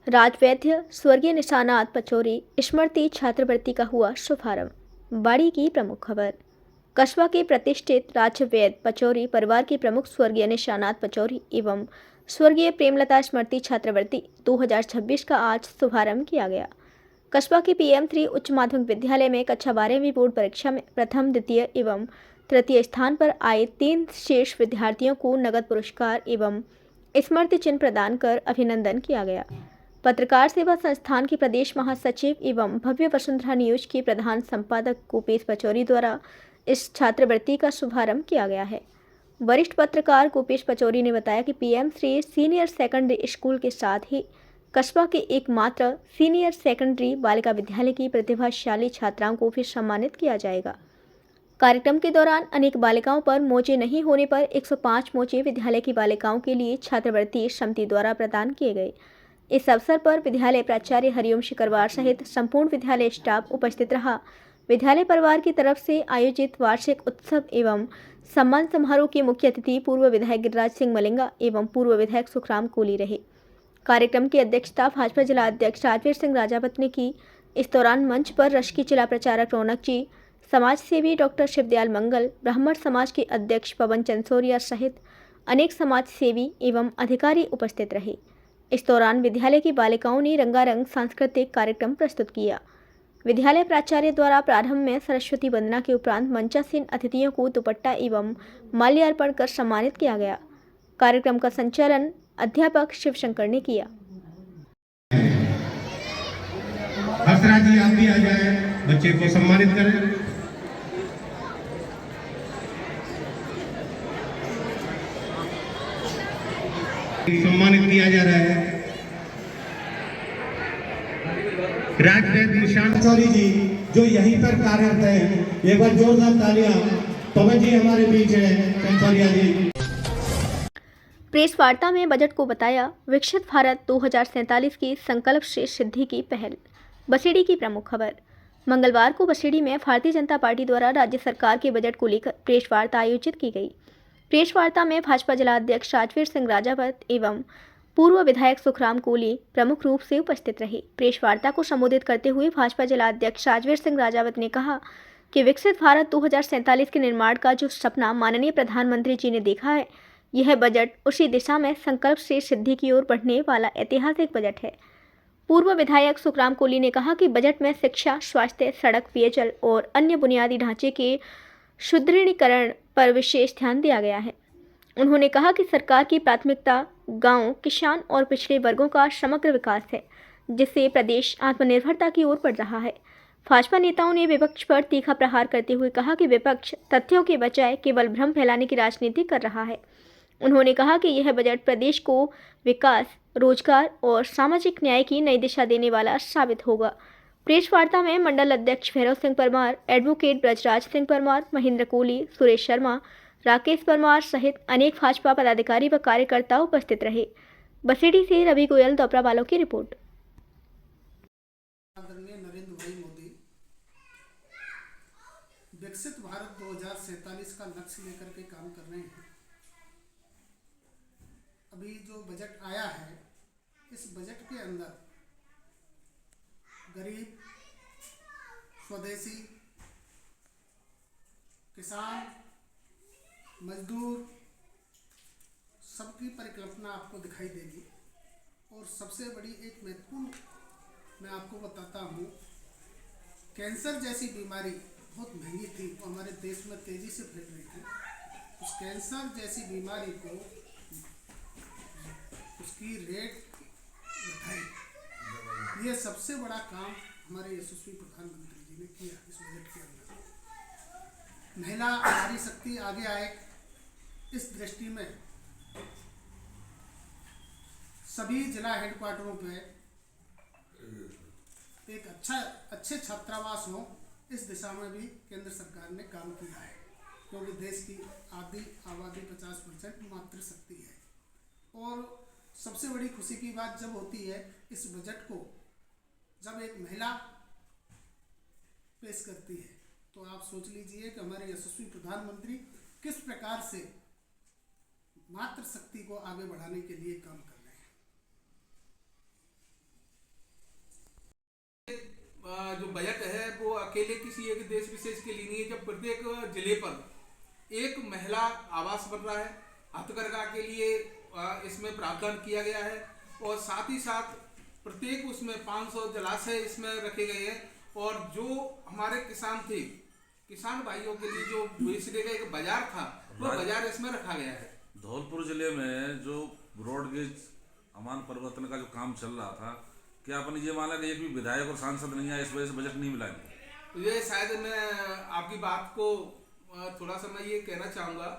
राजवैद्य स्वर्गीय निशानाथ पचौरी स्मृति छात्रवृत्ति का हुआ शुभारंभ। बाड़ी की प्रमुख खबर। कस्बा के प्रतिष्ठित राजवैद्य पचौरी परिवार के प्रमुख स्वर्गीय निशानाथ पचौरी एवं स्वर्गीय प्रेमलता स्मृति छात्रवृत्ति 2026 का आज शुभारंभ किया गया। कस्बा के PM3 उच्च माध्यमिक विद्यालय में कक्षा 12वीं बोर्ड परीक्षा में प्रथम, द्वितीय एवं तृतीय स्थान पर आए 3 शेष विद्यार्थियों को नगद पुरस्कार एवं स्मृति चिन्ह प्रदान कर अभिनंदन किया गया। पत्रकार सेवा संस्थान के प्रदेश महासचिव एवं भव्य वसुंधरा न्यूज के प्रधान संपादक कूपेश पचौरी द्वारा इस छात्रवृत्ति का शुभारंभ किया गया है। वरिष्ठ पत्रकार कूपेश पचौरी ने बताया कि PM3 सीनियर सेकेंडरी स्कूल के साथ ही कस्बा के एकमात्र सीनियर सेकेंडरी बालिका विद्यालय की प्रतिभाशाली छात्राओं को भी सम्मानित किया जाएगा। कार्यक्रम के दौरान अनेक बालिकाओं पर मोचे नहीं होने पर 105 मोचे विद्यालय की बालिकाओं के लिए छात्रवृत्ति समिति द्वारा प्रदान किए गए। इस अवसर पर विद्यालय प्राचार्य हरिओम शिकरवार सहित संपूर्ण विद्यालय स्टाफ उपस्थित रहा। विद्यालय परिवार की तरफ से आयोजित वार्षिक उत्सव एवं सम्मान समारोह के मुख्य अतिथि पूर्व विधायक गिरिराज सिंह मलिंगा एवं पूर्व विधायक सुखराम कोली रहे। कार्यक्रम की अध्यक्षता भाजपा जिला अध्यक्ष राजवीर सिंह राजावत ने की। इस दौरान मंच पर रश्की जिला प्रचारक रौनक जी, समाज सेवी डॉक्टर शिवदयाल मंगल, ब्राह्मण समाज के अध्यक्ष पवन चंदसोरिया सहित अनेक समाज सेवी एवं अधिकारी उपस्थित रहे। इस दौरान विद्यालय की बालिकाओं ने रंगारंग सांस्कृतिक कार्यक्रम प्रस्तुत किया। विद्यालय प्राचार्य द्वारा प्रारंभ में सरस्वती वंदना के उपरांत मंचासीन अतिथियों को दुपट्टा एवं माल्यार्पण कर सम्मानित किया गया। कार्यक्रम का संचालन अध्यापक शिवशंकर ने किया। हसरा जी आप भी आ जाए, बच्चे को सम्मानित करें। सम्मानित किया जा रहा है राजवैद्य निशान पचौरी जी जो यहीं पर कार्यरत हैं। एक बार जोरदार तालियां। पवन जी हमारे बीच है, चंचौलिया जी। प्रेस वार्ता में बजट को बताया विकसित भारत 2047 की संकल्प से सिद्धि की पहल। बसेड़ी की प्रमुख खबर। मंगलवार को बसेड़ी में भारतीय जनता पार्टी द्वारा राज्य सरकार के बजट को लेकर प्रेस वार्ता आयोजित की गई। प्रेस वार्ता में भाजपा जिला अध्यक्ष राजवीर सिंह राजावत एवं पूर्व विधायक सुखराम कोली प्रमुख रूप से उपस्थित रहे। प्रेस वार्ता को संबोधित करते हुए भाजपा जिला अध्यक्ष राजवीर सिंह राजावत ने कहा कि विकसित भारत 2047 के निर्माण का जो सपना माननीय प्रधानमंत्री जी ने देखा है, यह बजट उसी दिशा में संकल्प से सिद्धि की ओर बढ़ने वाला ऐतिहासिक बजट है। पूर्व विधायक सुखराम कोली ने कहा कि बजट में शिक्षा, स्वास्थ्य, सड़क, पेयजल और अन्य बुनियादी ढांचे के सुदृढ़ीकरण पर विशेष ध्यान दिया गया है। उन्होंने कहा कि सरकार की प्राथमिकता गांव, किसान और पिछड़े वर्गों का समग्र विकास है, जिससे प्रदेश आत्मनिर्भरता की ओर बढ़ रहा है। भाजपा नेताओं ने विपक्ष पर तीखा प्रहार करते हुए कहा कि विपक्ष तथ्यों के बजाय केवल भ्रम फैलाने की राजनीति कर रहा है। उन्होंने कहा कि यह बजट प्रदेश को विकास, रोजगार और सामाजिक न्याय की नई दिशा देने वाला साबित होगा। प्रेस वार्ता में मंडल अध्यक्ष भैरव सिंह परमार, एडवोकेट ब्रजराज सिंह परमार, महेंद्र कोली, सुरेश शर्मा, राकेश परमार सहित अनेक भाजपा पदाधिकारी व कार्यकर्ता उपस्थित रहे। बसेड़ी से रवि गोयल, दोपरा वालों की रिपोर्ट। आदरणीय नरेंद्र भाई मोदी विकसित भारत 2047 का लक्ष्य लेकर के काम कर रहे हैं। अभी जो बजट आया है, इस बजट के अंदर गरीब, स्वदेशी, किसान, मजदूर सबकी परिकल्पना आपको दिखाई देगी। और सबसे बड़ी एक महत्वपूर्ण मैं आपको बताता हूँ, कैंसर जैसी बीमारी बहुत महंगी थी और हमारे देश में तेजी से फैल रही थी। उस कैंसर जैसी बीमारी को उसकी रेट घटाई, ये सबसे बड़ा काम हमारे यशस्वी प्रधानमंत्री जी ने किया। इस बजट के अंदर महिला नारी शक्ति आगे आए, इस दृष्टि में सभी जिला हेडक्वार्टरों पे एक अच्छे छात्रावास हो, इस दिशा में भी केंद्र सरकार ने काम किया है, क्योंकि देश की आधी आबादी 50% मातृशक्ति है। और सबसे बड़ी खुशी की बात जब होती है, इस बजट को जब एक महिला पेश करती है, तो आप सोच लीजिए कि हमारे यशस्वी प्रधानमंत्री किस प्रकार से मातृशक्ति को आगे बढ़ाने के लिए काम कर रहे हैं। बजट है वो अकेले किसी एक देश विशेष के लिए नहीं है। जब प्रत्येक जिले पर एक महिला आवास बन रहा है, हथकरघा के लिए इसमें प्रावधान किया गया है, और साथ ही साथ प्रत्येक उसमें 500 जलाशय इसमें रखे गए हैं। और जो हमारे किसान थे, किसान भाइयों के लिए जो बेचने का एक बाजार था, वो बाजार इसमें रखा गया है। धौलपुर जिले में जो ब्रॉडगेज अमान परिवर्तन का जो काम चल रहा था, क्या आपने ये माना कि एक भी विधायक और सांसद नहीं आया, इस वजह से बजट नहीं मिला? ये शायद मैं आपकी बात को थोड़ा सा मैं ये कहना चाहूँगा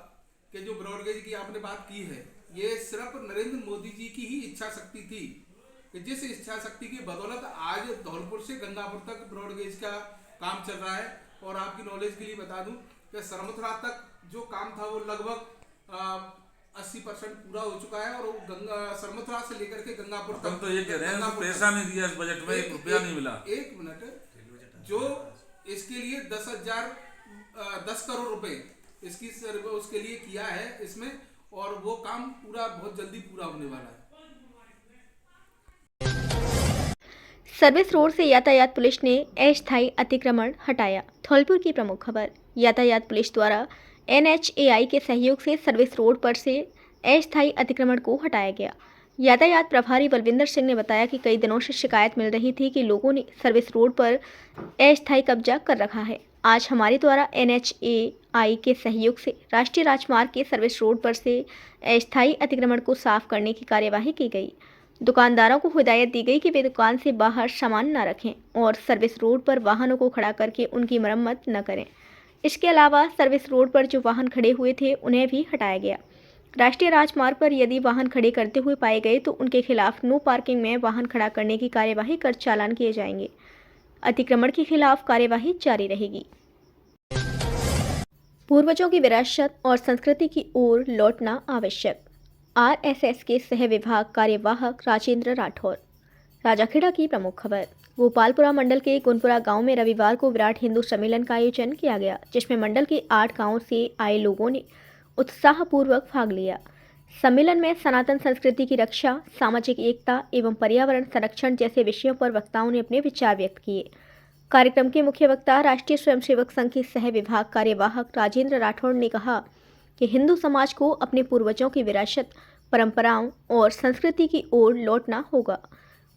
कि जो ब्रॉडगेज की आपने बात की है, ये सिर्फ नरेंद्र मोदी जी की ही इच्छा शक्ति थी, कि जिस इच्छा शक्ति की बदौलत आज धौलपुर से गंगापुर तक ब्रॉडगेज का काम चल रहा है। और आपकी नॉलेज के लिए बता दूं कि सरमथुरा तक जो काम था वो लगभग 80% पूरा हो चुका है, और सरमथुरा से लेकर के गंगापुर तक तो ये कह रहे हैं पैसा नहीं दिया इस बजट में, 1 रुपया नहीं मिला। एक मिनट, जो इसके लिए 10 करोड़ रुपए इसकी उसके लिए किया है इसमें, और वो काम पूरा बहुत जल्दी पूरा होने वाला है। सर्विस रोड से यातायात पुलिस ने अस्थायी अतिक्रमण हटाया। धौलपुर की प्रमुख खबर। यातायात पुलिस द्वारा NHAI के सहयोग से सर्विस रोड पर से अस्थायी अतिक्रमण को हटाया गया। यातायात प्रभारी बलविंदर सिंह ने बताया कि कई दिनों से शिकायत मिल रही थी कि लोगों ने सर्विस रोड पर अस्थायी कब्जा कर रखा है। आज हमारे द्वारा NHAI के सहयोग से राष्ट्रीय राजमार्ग के सर्विस रोड पर से अस्थायी अतिक्रमण को साफ करने की कार्यवाही की गई। दुकानदारों को हिदायत दी गई कि वे दुकान से बाहर सामान न रखें और सर्विस रोड पर वाहनों को खड़ा करके उनकी मरम्मत न करें। इसके अलावा सर्विस रोड पर जो वाहन खड़े हुए थे उन्हें भी हटाया गया। राष्ट्रीय राजमार्ग पर यदि वाहन खड़े करते हुए पाए गए तो उनके खिलाफ नो पार्किंग में वाहन खड़ा करने की कार्यवाही कर चालान किए जाएंगे। अतिक्रमण के खिलाफ कार्यवाही जारी रहेगी। पूर्वजों की विरासत और संस्कृति की ओर लौटना आवश्यक। RSS के सह विभाग कार्यवाहक राजेंद्र राठौर। राजाखेड़ा की प्रमुख खबर। गोपालपुरा मंडल के गुनपुरा गांव में रविवार को विराट हिंदू सम्मेलन का आयोजन किया गया, जिसमें मंडल के 8 गांवों से आए लोगों ने उत्साहपूर्वक भाग लिया। सम्मेलन में सनातन संस्कृति की रक्षा, सामाजिक एकता एवं पर्यावरण संरक्षण जैसे विषयों पर वक्ताओं ने अपने विचार व्यक्त किए। कार्यक्रम के मुख्य वक्ता राष्ट्रीय स्वयंसेवक संघ के सह विभाग कार्यवाहक राजेंद्र राठौड़ ने कहा कि हिंदू समाज को अपने पूर्वजों की विरासत, परंपराओं और संस्कृति की ओर लौटना होगा।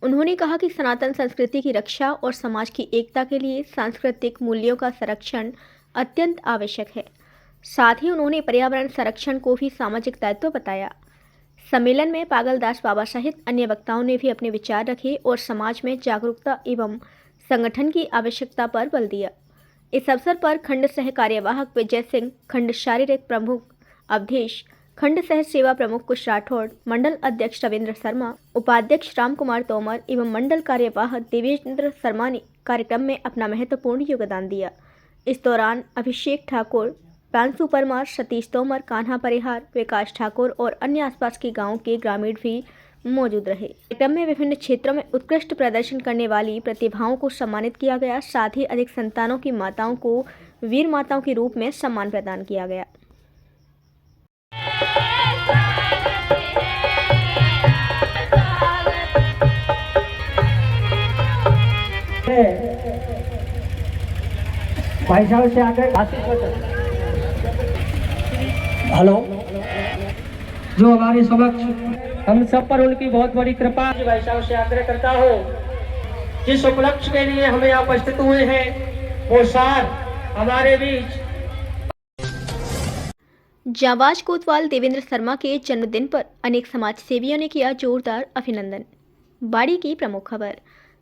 उन्होंने कहा कि सनातन संस्कृति की रक्षा और समाज की एकता के लिए सांस्कृतिक मूल्यों का संरक्षण अत्यंत आवश्यक है। साथ ही उन्होंने पर्यावरण संरक्षण को भी सामाजिक दायित्व बताया। सम्मेलन में पागलदास बाबा सहित अन्य वक्ताओं ने भी अपने विचार रखे और समाज में जागरूकता एवं संगठन की आवश्यकता पर बल दिया। इस अवसर पर खंड सह कार्यवाहक विजय सिंह, खंड शारीरिक प्रमुख अवधेश, खंड सह सेवा प्रमुख कुश राठौड़, मंडल अध्यक्ष रविंद्र शर्मा, उपाध्यक्ष राम कुमार तोमर एवं मंडल कार्यवाहक देवेंद्र शर्मा ने कार्यक्रम में अपना महत्वपूर्ण योगदान दिया। इस दौरान अभिषेक ठाकुर, प्रांशु परमार, सतीश तोमर, कान्हा परिहार, विकास ठाकुर और अन्य आसपास के गाँव के ग्रामीण भी मौजूद रहे। कार्यक्रम में विभिन्न क्षेत्रों में उत्कृष्ट प्रदर्शन करने वाली प्रतिभाओं को सम्मानित किया गया। साथ ही अधिक संतानों की माताओं को वीर माताओं के रूप में सम्मान प्रदान किया गया। भाई साहब से आकर हेलो, जो हमारे समक्ष हम सब पर उनकी बहुत बड़ी कृपा। भाई साहब से आग्रह करता हूँ, जिस उपलक्ष्य के लिए हमें यहाँ उपस्थित हुए हैं वो सार हमारे बीच। जांबाज कोतवाल देवेंद्र शर्मा के जन्मदिन पर अनेक समाज सेवियों ने किया जोरदार अभिनंदन। बाड़ी की प्रमुख खबर।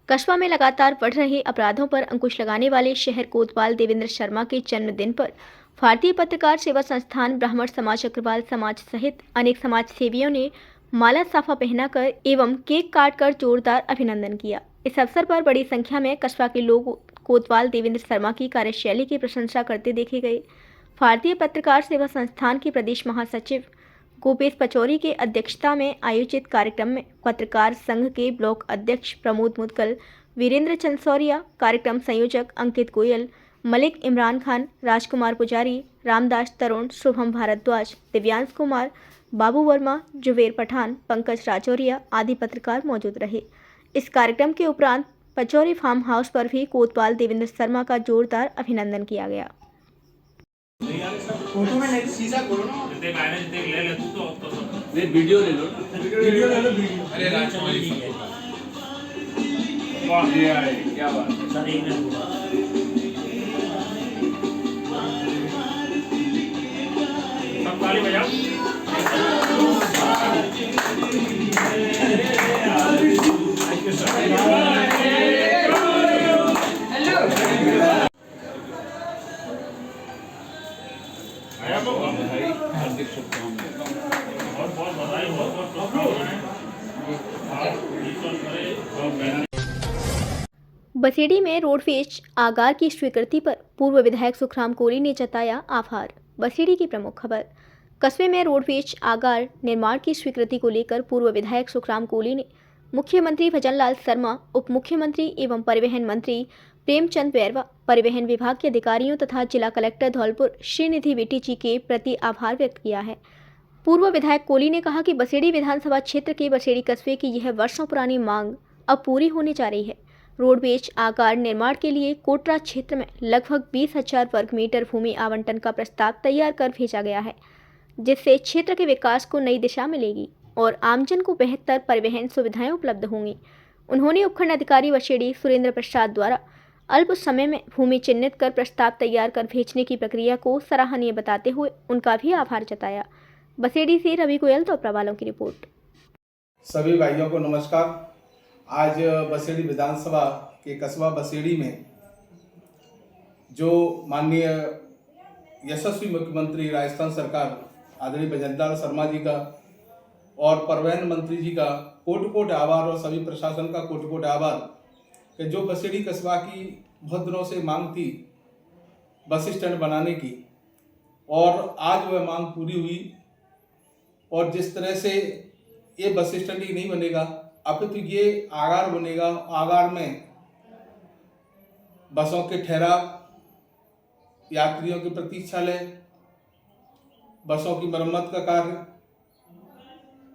कस्बा में लगातार बढ़ रहे अपराधों पर अंकुश लगाने वाले शहर कोतवाल देवेंद्र शर्मा के जन्मदिन पर भारतीय पत्रकार सेवा संस्थान, ब्राह्मण समाज, अग्रवाल समाज सहित अनेक समाज सेवियों ने माला साफा पहनाकर एवं केक काटकर जोरदार अभिनंदन किया। इस अवसर पर बड़ी संख्या में कस्बा के लोग कोतवाल देवेंद्र शर्मा की कार्यशैली की प्रशंसा करते देखे गए। भारतीय पत्रकार सेवा संस्थान के प्रदेश महासचिव गोपेश पचौरी के अध्यक्षता में आयोजित कार्यक्रम में पत्रकार संघ के ब्लॉक अध्यक्ष प्रमोद मुदगल, वीरेंद्र चंदसौरिया, कार्यक्रम संयोजक अंकित गोयल, मलिक इमरान खान, राजकुमार पुजारी, रामदास तरुण, शुभम भारद्वाज, दिव्यांश कुमार, बाबू वर्मा, जुबेर पठान, पंकज राजौरिया आदि पत्रकार मौजूद रहे। इस कार्यक्रम के उपरांत पचौरी फार्म हाउस पर भी कोतवाल देवेंद्र शर्मा का जोरदार अभिनंदन किया गया। वीडियो ले लो अरे वाह क्या बात सब ताली बजाओ। हार्दिक शुभकामनाएं। बहुत बहुत बधाई, बहुत बहुत शुभकामनाएं। बसेड़ी में रोडवेज आगार की स्वीकृति पर पूर्व विधायक सुखराम कोली ने जताया आभार। बसेड़ी की प्रमुख खबर। कस्बे में रोडवेज आगार निर्माण की स्वीकृति को लेकर पूर्व विधायक सुखराम कोली ने मुख्यमंत्री भजनलाल शर्मा, उप मुख्यमंत्री एवं परिवहन मंत्री प्रेमचंद बैरवा, परिवहन विभाग के अधिकारियों तथा जिला कलेक्टर धौलपुर श्रीनिधि वेटी जी के प्रति आभार व्यक्त किया है। पूर्व विधायक कोली ने कहा कि बसेड़ी विधानसभा क्षेत्र के बसेड़ी कस्बे की यह वर्षों पुरानी मांग अब पूरी होने जा रही है। रोडवेज आगार निर्माण के लिए कोटरा क्षेत्र में लगभग 20,000 वर्ग मीटर भूमि आवंटन का प्रस्ताव तैयार कर भेजा गया है, जिससे क्षेत्र के विकास को नई दिशा मिलेगी और आमजन को बेहतर परिवहन सुविधाएं उपलब्ध होंगी। उन्होंने उपखंड अधिकारी बसेड़ी सुरेंद्र प्रसाद द्वारा अल्प समय में भूमि चिन्हित कर प्रस्ताव तैयार कर भेजने की प्रक्रिया को सराहनीय बताते हुए उनका भी आभार जताया। बसेड़ी से रवि गोयल तो प्रवालों की रिपोर्ट। सभी भाइयों को नमस्कार। आज बसेड़ी विधानसभा के कस्बा बसेड़ी में जो माननीय यशस्वी मुख्यमंत्री राजस्थान सरकार आदरणीय भजनलाल शर्मा जी का और परिवहन मंत्री जी का कोट कोट आभार और सभी प्रशासन का कोट कोट आभार कि जो बसेड़ी कस्बा की बहुत दिनों से मांग थी बस स्टैंड बनाने की, और आज वह मांग पूरी हुई। और जिस तरह से ये बस स्टैंड ही नहीं बनेगा, अपितु ये आगार बनेगा। आगार में बसों के ठहराव, यात्रियों की प्रतीक्षालय, बसों की मरम्मत का कार्य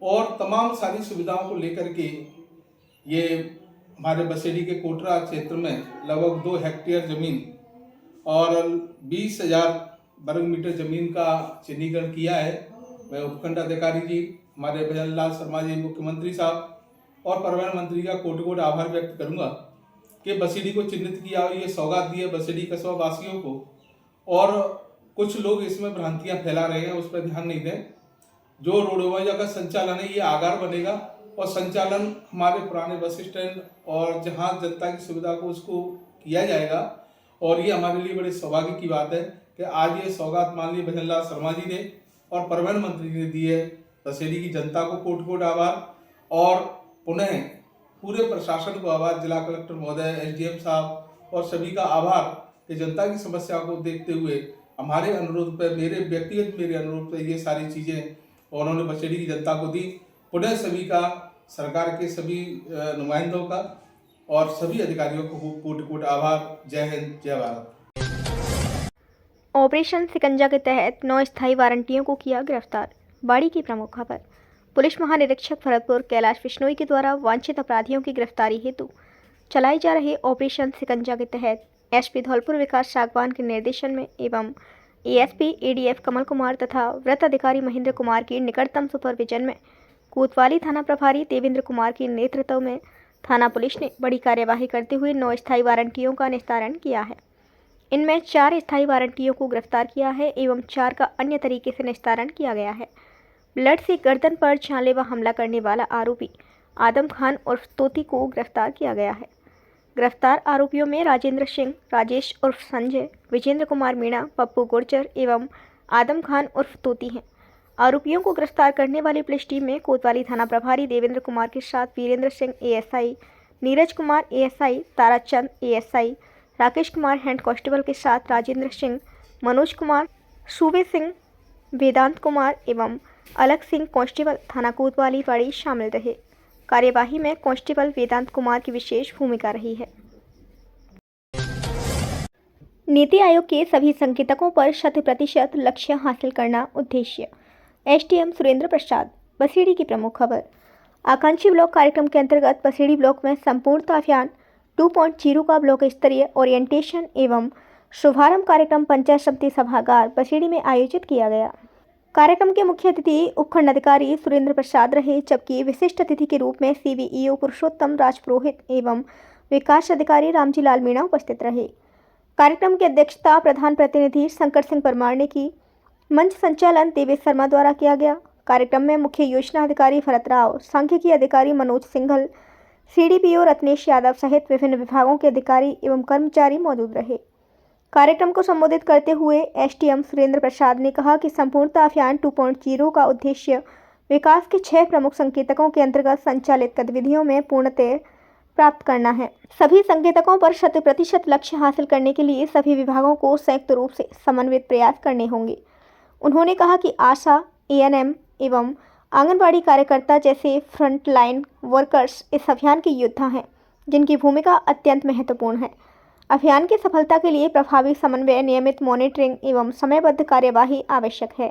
और तमाम सारी सुविधाओं को लेकर के ये हमारे बसेड़ी के कोटरा क्षेत्र में लगभग 2 हेक्टेयर जमीन और 20,000 वर्ग मीटर जमीन का चिन्हीकरण किया है। मैं उपखंड अधिकारी जी, हमारे भजनलाल शर्मा जी मुख्यमंत्री साहब और परिवहन मंत्री का कोट कोट आभार व्यक्त करूंगा कि बसेड़ी को चिन्हित किया और ये सौगात दी है बसेड़ी कस्बा वासियों को। और कुछ लोग इसमें भ्रांतियां फैला रहे हैं, उस पर ध्यान नहीं दें। जो रोडवेज का संचालन है ये आगार बनेगा और संचालन हमारे पुराने बस स्टैंड और जहां जनता की सुविधा को उसको किया जाएगा। और ये हमारे लिए बड़े सौभाग्य की बात है कि आज ये सौगात माननीय भजनलाल शर्मा जी ने और परिवहन मंत्री जी ने दी है। बसेड़ी की जनता को कोट कोट आभार और पुनः पूरे प्रशासन को आभार, जिला कलेक्टर महोदय, एसडीएम साहब और सभी का आभार कि जनता की समस्या को देखते हुए हमारे अनुरोध पर, मेरे अनुरोध पर ये सारी चीज़ें उन्होंने बसेड़ी की जनता को दी। पुनः सभी का, सरकार के सभी नुमाइंदों का और सभी अधिकारियों को कोट कोट आभार। जय हिंद, जय भारत। ऑपरेशन शिकंजा के तहत 9 स्थायी वारंटियों को किया गिरफ्तार। बाड़ी की प्रमुख खबर। पुलिस महानिरीक्षक भरतपुर कैलाश बिश्नोई के द्वारा वांछित अपराधियों की गिरफ्तारी हेतु चलाए जा रहे ऑपरेशन शिकंजा के तहत एसपी धौलपुर विकास सागवान के निर्देशन में एवं एएसपी एडीएफ कमल कुमार तथा वृत्त अधिकारी महेंद्र कुमार की निकटतम सुपरविजन में कोतवाली थाना प्रभारी देवेंद्र कुमार के नेतृत्व में थाना पुलिस ने बड़ी कार्यवाही करते हुए 9 स्थायी वारंटियों का निस्तारण किया है। इनमें 4 स्थायी वारंटियों को गिरफ्तार किया है एवं 4 का अन्य तरीके से निस्तारण किया गया है। ब्लड से गर्दन पर जानलेवा हमला करने वाला आरोपी आदम खान उर्फ तोती को गिरफ्तार किया गया है। गिरफ्तार आरोपियों में राजेंद्र सिंह, राजेश उर्फ संजय, विजेंद्र कुमार मीणा, पप्पू गुर्जर एवं आदम खान उर्फ तोती हैं। आरोपियों को गिरफ्तार करने वाली पुलिस टीम में कोतवाली थाना प्रभारी देवेंद्र कुमार के साथ Virendra Singh ASI, Neeraj Kumar ASI, Tarachand ASI, Rakesh Kumar head constable के साथ राजेंद्र सिंह, मनोज कुमार, सूबे सिंह, वेदांत कुमार एवं अलग सिंह कांस्टेबल थाना कोतवाली बाड़ी शामिल रहे। कार्यवाही में कांस्टेबल वेदांत कुमार की विशेष भूमिका रही है। नीति आयोग के सभी संकेतकों पर 100% लक्ष्य हासिल करना उद्देश्य। एसडीएम सुरेंद्र प्रसाद। बसेड़ी की प्रमुख खबर। आकांक्षी ब्लॉक कार्यक्रम के अंतर्गत बसेड़ी ब्लॉक में संपूर्णता अभियान 2.0 का ब्लॉक स्तरीय ओरिएंटेशन एवं शुभारंभ कार्यक्रम पंचायत समिति सभागार बसेड़ी में आयोजित किया गया। कार्यक्रम के मुख्य अतिथि उपखंड अधिकारी सुरेंद्र प्रसाद रहे, जबकि विशिष्ट अतिथि के रूप में CVEO पुरुषोत्तम राजपुरोहित एवं विकास अधिकारी रामजी लाल मीणा उपस्थित रहे। कार्यक्रम की अध्यक्षता प्रधान प्रतिनिधि शंकर सिंह परमार ने की। मंच संचालन देवेश शर्मा द्वारा किया गया। कार्यक्रम में मुख्य योजना अधिकारी भरत राव, सांख्यिकी अधिकारी मनोज सिंघल, CDPO रत्नेश यादव सहित विभिन्न विभागों के अधिकारी एवं कर्मचारी मौजूद रहे। कार्यक्रम को संबोधित करते हुए SDM सुरेंद्र प्रसाद ने कहा कि संपूर्णता अभियान 2.0 का उद्देश्य विकास के 6 प्रमुख संकेतकों के अंतर्गत संचालित गतिविधियों में पूर्णतः प्राप्त करना है। सभी संकेतकों पर 100% लक्ष्य हासिल करने के लिए सभी विभागों को संयुक्त रूप से समन्वित प्रयास करने होंगे। उन्होंने कहा कि आशा, ANM एवं आंगनबाड़ी कार्यकर्ता जैसे फ्रंट लाइन वर्कर्स इस अभियान के योद्धा हैं, जिनकी भूमिका अत्यंत महत्वपूर्ण है। अभियान की सफलता के लिए प्रभावी समन्वय, नियमित मॉनिटरिंग एवं समयबद्ध कार्यवाही आवश्यक है।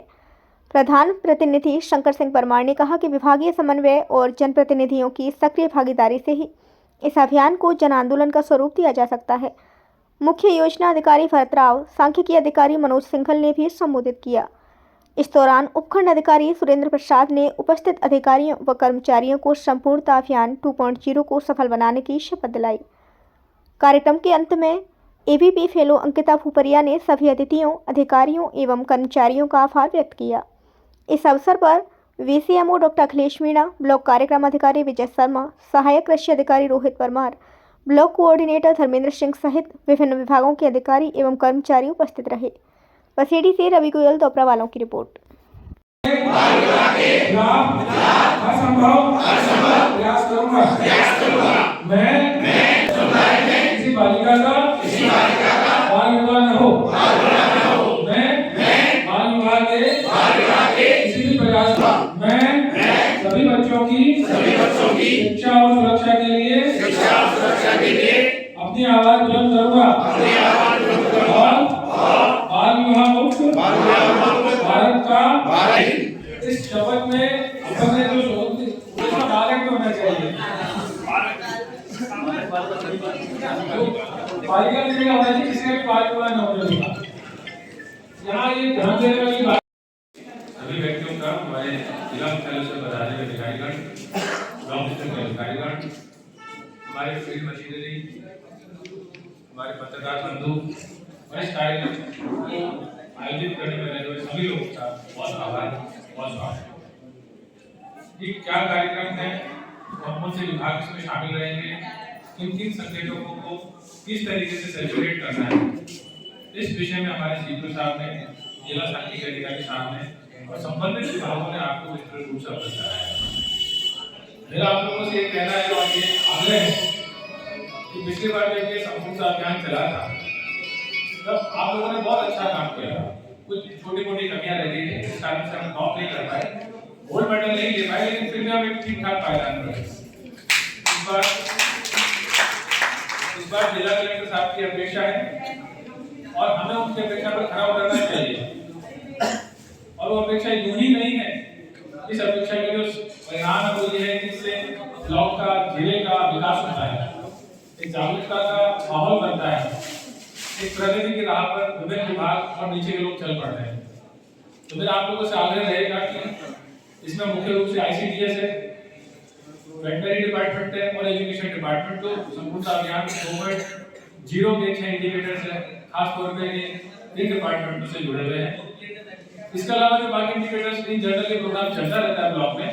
प्रधान प्रतिनिधि शंकर सिंह परमार ने कहा कि विभागीय समन्वय और जनप्रतिनिधियों की सक्रिय भागीदारी से ही इस अभियान को जन आंदोलन का स्वरूप दिया जा सकता है। मुख्य योजना अधिकारी भरत राव, सांख्यिकी अधिकारी मनोज सिंघल ने भी संबोधित किया। इस दौरान उपखंड अधिकारी सुरेंद्र प्रसाद ने उपस्थित अधिकारियों व कर्मचारियों को संपूर्णता अभियान 2.0 को सफल बनाने की शपथ दिलाई। कार्यक्रम के अंत में ABP फेलो अंकिता भूपरिया ने सभी अतिथियों, अधिकारियों एवं कर्मचारियों का आभार व्यक्त किया। इस अवसर पर VCMO doctor Akhilesh Meena, block कार्यक्रम अधिकारी विजय शर्मा, सहायक कृषि अधिकारी रोहित परमार, ब्लॉक कोऑर्डिनेटर धर्मेंद्र सिंह सहित विभिन्न विभागों के अधिकारी एवं कर्मचारी उपस्थित रहे। बसेड़ी से रवि गोयल, दोपरा वालों की रिपोर्ट। किसी बालिका का बाल विवाह न हो। मैं बाल विवाह के किसी भी प्रयास में सभी बच्चों की शिक्षा और सुरक्षा के लिए अपनी आवाज बुलंद करूंगा और बाल विवाह मुक्त भारत का इस शपथ में अपने जो बालक होना चाहिए, बालिका की जगह होना चाहिए, किसी का भी बाल विवाह न होना चाहिए। यहाँ ये ध्यान देने वाली बात सभी व्यक्तियों का हमारे जिला मुख्यालय से पधारे हुए अधिकारीगण, ब्लॉक स्तर के अधिकारीगण, हमारे फील्ड मशीनरी, हमारे पत्रकार बंधु और इस कार्यक्रम को आयोजित करने में लगे हुए सभी लोगों का बहुत आभार, बहुत स्वागत। ये क्या कार्यक्रम है, कौन से विभाग इसमें शामिल रहेंगे, किन संकेतकों को किस तरीके से सेलिब्रेट करना है, इस विषय में हमारे CPO साहब ने, जिला सांख्यिकी अधिकारी साहब ने और संबंधित विभागों ने आपको विस्तृत रूप से अवगत कराया। मेरा आप लोगों से ये कहना है और ये आग्रह है कि पिछली बार जब ये संपूर्णता अभियान चला था तब आप लोगों ने बहुत अच्छा काम किया था। कुछ छोटी मोटी कमियां रह गई थी, इस कारण से हम टॉप नहीं कर पाए, गोल्ड मेडल नहीं ले पाए, लेकिन फिर भी हम एक ठीक ठाक पायदान पर। इस बार जिला कलेक्टर साहब की अपेक्षा है और हमें उनकी अपेक्षा पर खरा उतरना चाहिए। और वो अपेक्षा यूं ही नहीं है, इस अपेक्षा के जो परिणाम है वो ये है कि इससे ब्लॉक का, जिले का विकास होता है, एक जागरूकता का माहौल बनता है, एक प्रगति की राह पर विभिन्न विभाग और नीचे के लोग चल पड़ते हैं। तो मेरा आप लोगों से आग्रह रहेगा कि इसमें मुख्य रूप से ICDS है, वेटनरी डिपार्टमेंट है और एजुकेशन डिपार्टमेंट, तो संपूर्णता अभियान 2.0 के 6 इंडिकेटर्स है, खास तौर पे इन डिपार्टमेंटों से जुड़े हुए हैं। इसके अलावा जो बाकी इंडिकेटर्स इन जनरल के प्रोग्राम चलता रहता है ब्लॉक में,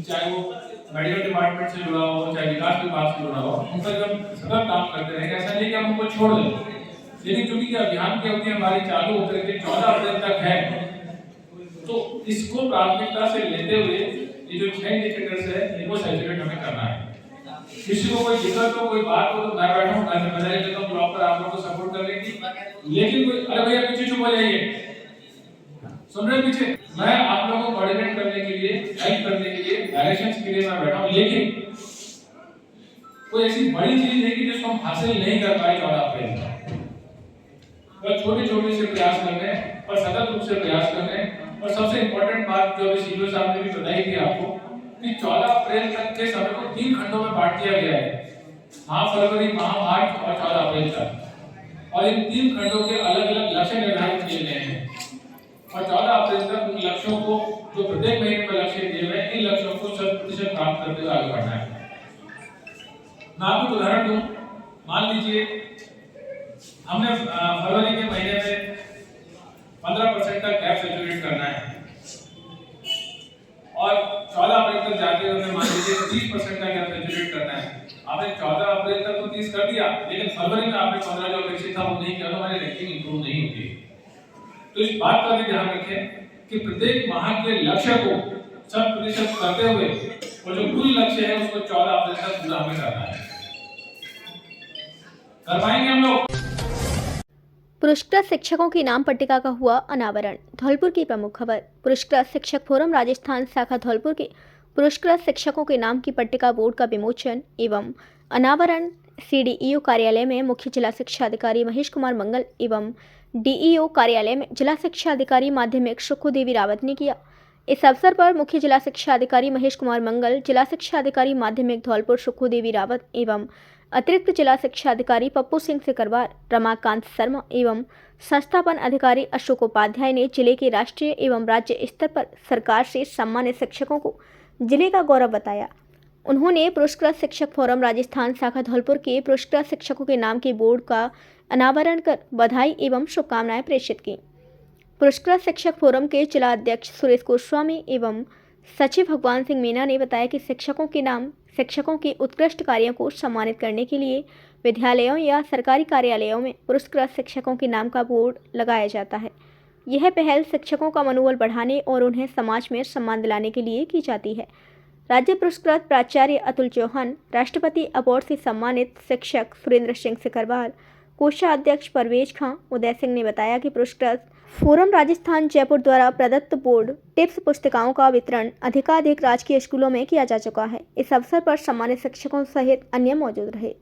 चाहे वो मेडिकल डिपार्टमेंट से जुड़ा हो, चाहे विकास विभाग से जुड़ा हो, उन पर हम सतत काम करते रहेंगे। ऐसा नहीं कि हम उनको छोड़ दें, लेकिन क्योंकि अभियान की अवधि हमारी चालू होकर के 14 अप्रैल तक है, तो इसको प्राथमिकता से लेते हुए ये जो 6 इंडिकेटर्स है इनको सैचुरेट हमें करना है। किसी को कोई दिक्कत हो, कोई बात हो तो मैं बैठा हूं, मैं जिम्मेदारी लेता हूं ब्लॉक पर आप लोगों को सपोर्ट करने की। लेकिन कोई अरे भैया पीछे चुप हो जाइए, सुन रहे पीछे, मैं आप लोगों को कोऑर्डिनेट करने के लिए, हेल्प करने के लिए, डायरेक्शंस के लिए मैं बैठा हूं, लेकिन कोई ऐसी बड़ी चीज नहीं कि जिसको हम हासिल नहीं कर पाए 14 अप्रैल तक। बस छोटे-छोटे से प्रयास कर रहे हैं और सतत रूप से प्रयास कर रहे हैं। और सबसे इंपॉर्टेंट बात जो अभी CPO साहब ने भी बताई थी आपको कि 14 अप्रैल तक के समय को 3 खंडों में बांट दिया गया है। हाफ फरवरी, माह मार्च और 14 अप्रैल तक, और इन 3 खंडों के अलग अलग लक्ष्य निर्धारित किए गए हैं और 14 अप्रैल तक उन लक्ष्यों को, जो प्रत्येक महीने में लक्ष्य दिए गए, इन लक्ष्यों को 100% प्राप्त करते हुए आगे बढ़ना है। मैं आपको उदाहरण दूं, मान लीजिए हमने फरवरी के महीने में 15% का गैप सैचुरेट करना है और 14 अप्रैल तक जाते हुए मान लीजिए 30% का गैप सैचुरेट करना है। आपने 14 अप्रैल तक तो 30 कर दिया, लेकिन फरवरी में आपने 15 जो अपेक्षित था वो नहीं किया, तो हमारी रैंकिंग इंप्रूव नहीं होती। तो इस बात का भी ध्यान रखें कि प्रत्येक माह के लक्ष्य को 100% करते हुए और जो कुल लक्ष्य है उसको 14 अप्रैल तक पूरा हमें करना है। कर पाएंगे हम लोग। पुरस्कृत शिक्षकों की नाम पट्टिका का हुआ अनावरण। धौलपुर की प्रमुख खबर। पुरस्कृत शिक्षक फोरम राजस्थान शाखा धौलपुर के पुरस्कृत शिक्षकों के नाम की पट्टिका बोर्ड का विमोचन एवं अनावरण CDEO कार्यालय में मुख्य जिला शिक्षा अधिकारी महेश कुमार मंगल एवं DEO कार्यालय में जिला शिक्षा अधिकारी माध्यमिक सुखू देवी रावत ने किया। इस अवसर पर मुख्य जिला शिक्षा अधिकारी महेश कुमार मंगल, जिला शिक्षा अधिकारी माध्यमिक धौलपुर सुखू देवी रावत एवं अतिरिक्त जिला शिक्षा अधिकारी पप्पू सिंह सिकरवार, रमाकांत शर्मा एवं संस्थापन अधिकारी अशोक उपाध्याय ने जिले के राष्ट्रीय एवं राज्य स्तर पर सरकार से सम्मानित शिक्षकों को जिले का गौरव बताया। उन्होंने पुरस्कृत शिक्षक फोरम राजस्थान शाखा धौलपुर के पुरस्कृत शिक्षकों के नाम के बोर्ड का अनावरण कर बधाई एवं शुभकामनाएं प्रेषित की। पुरस्कृत शिक्षक फोरम के जिला अध्यक्ष सुरेश गोस्वामी एवं सचिव भगवान सिंह मीना ने बताया कि शिक्षकों के नाम शिक्षकों के उत्कृष्ट कार्यों को सम्मानित करने के लिए विद्यालयों या सरकारी कार्यालयों में पुरस्कृत शिक्षकों के नाम का बोर्ड लगाया जाता है। यह पहल शिक्षकों का मनोबल बढ़ाने और उन्हें समाज में सम्मान दिलाने के लिए की जाती है। राज्य पुरस्कृत प्राचार्य अतुल चौहान, राष्ट्रपति अवार्ड से सम्मानित शिक्षक सुरेंद्र सिंह सिकरवार, कोषाध्यक्ष परवेज खां, उदय सिंह ने बताया कि पुरस्कृत फोरम राजस्थान जयपुर द्वारा प्रदत्त बोर्ड टिप्स पुस्तिकाओं का वितरण अधिकाधिक राजकीय स्कूलों में किया जा चुका है। इस अवसर पर सम्मानित शिक्षकों सहित अन्य मौजूद रहे।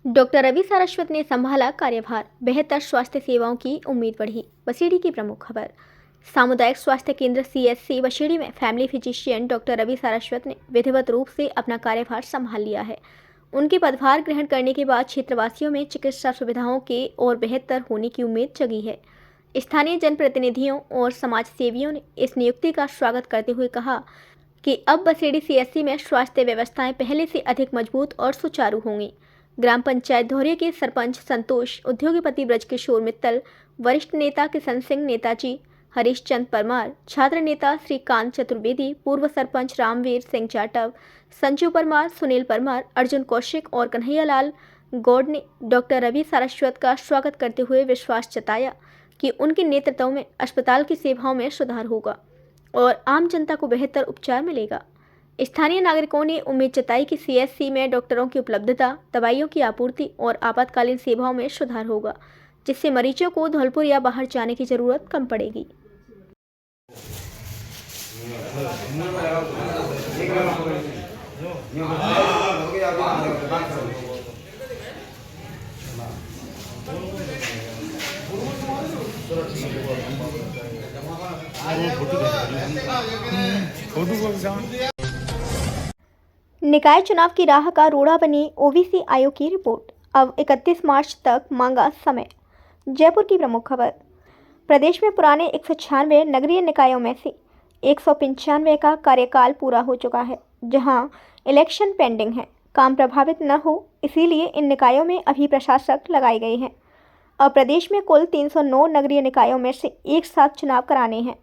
डॉक्टर रवि सारस्वत ने संभाला कार्यभार, बेहतर स्वास्थ्य सेवाओं की उम्मीद बढ़ी। बसेड़ी की प्रमुख खबर। सामुदायिक स्वास्थ्य केंद्र CSC बसेड़ी में family physician doctor Ravi Saraswat ने विधिवत रूप से अपना कार्यभार संभाल लिया है। उनके पदभार ग्रहण करने के बाद क्षेत्रवासियों में चिकित्सा सुविधाओं के और बेहतर होने की उम्मीद जगी है। स्थानीय जनप्रतिनिधियों और समाज सेवियों ने इस नियुक्ति का स्वागत करते हुए कहा कि अब बसेड़ी CSC में स्वास्थ्य व्यवस्थाएं पहले से अधिक मजबूत और सुचारू होंगी। ग्राम पंचायत धौरिया के सरपंच संतोष, उद्योगपति ब्रजकिशोर मित्तल, वरिष्ठ नेता किशन सिंह नेताजी, हरीश चंद परमार, छात्र नेता श्रीकांत चतुर्वेदी, पूर्व सरपंच रामवीर सिंह जाटव, संजू परमार, सुनील परमार, अर्जुन कौशिक और कन्हैयालाल गौड़ ने डॉक्टर रवि सारस्वत का स्वागत करते हुए विश्वास जताया कि उनके नेतृत्व में अस्पताल की सेवाओं में सुधार होगा और आम जनता को बेहतर उपचार मिलेगा। स्थानीय नागरिकों ने उम्मीद जताई कि CSC में डॉक्टरों की उपलब्धता, दवाइयों की आपूर्ति और आपातकालीन सेवाओं में सुधार होगा, जिससे मरीजों को धौलपुर या बाहर जाने की जरूरत कम पड़ेगी। निकाय चुनाव की राह का रोड़ा बनी OBC आयोग की रिपोर्ट। अब 31 मार्च तक मांगा समय। जयपुर की प्रमुख खबर। प्रदेश में पुराने 196 नगरीय निकायों में से 195 का कार्यकाल पूरा हो चुका है, जहां इलेक्शन पेंडिंग है। काम प्रभावित न हो, इसीलिए इन निकायों में अभी प्रशासक लगाए गए हैं। अब प्रदेश में कुल 309 नगरीय निकायों में से एक साथ चुनाव कराने हैं,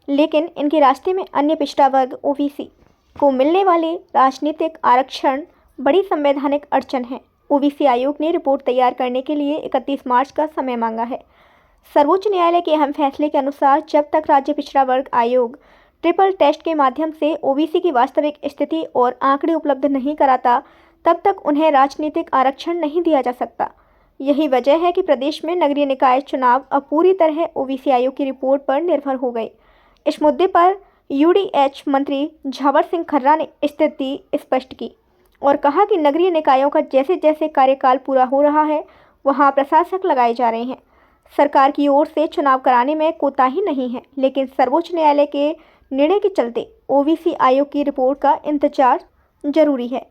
लेकिन इनके रास्ते में अन्य पिछड़ा वर्ग OBC को मिलने वाले राजनीतिक आरक्षण बड़ी संवैधानिक अड़चन है। OBC आयोग ने रिपोर्ट तैयार करने के लिए 31 मार्च का समय मांगा है। सर्वोच्च न्यायालय के अहम फैसले के अनुसार जब तक राज्य पिछड़ा वर्ग आयोग ट्रिपल टेस्ट के माध्यम से OBC की वास्तविक स्थिति और आंकड़े उपलब्ध नहीं कराता, तब तक उन्हें राजनीतिक आरक्षण नहीं दिया जा सकता। यही वजह है कि प्रदेश में नगरीय निकाय चुनाव अब पूरी तरह OBC आयोग की रिपोर्ट पर निर्भर हो गए। इस मुद्दे पर UDH मंत्री झावर सिंह खर्रा ने स्थिति स्पष्ट की और कहा कि नगरीय निकायों का जैसे जैसे कार्यकाल पूरा हो रहा है, वहां प्रशासक लगाए जा रहे हैं। सरकार की ओर से चुनाव कराने में कोताही नहीं है, लेकिन सर्वोच्च न्यायालय के निर्णय के चलते OBC आयोग की रिपोर्ट का इंतजार जरूरी है।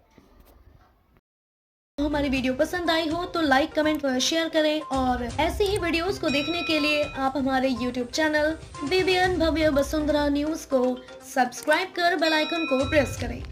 हमारी वीडियो पसंद आई हो तो लाइक, कमेंट और शेयर करें और ऐसी ही वीडियोस को देखने के लिए आप हमारे YouTube चैनल BBN भव्य वसुंधरा न्यूज को सब्सक्राइब कर बेल आइकन को प्रेस करें।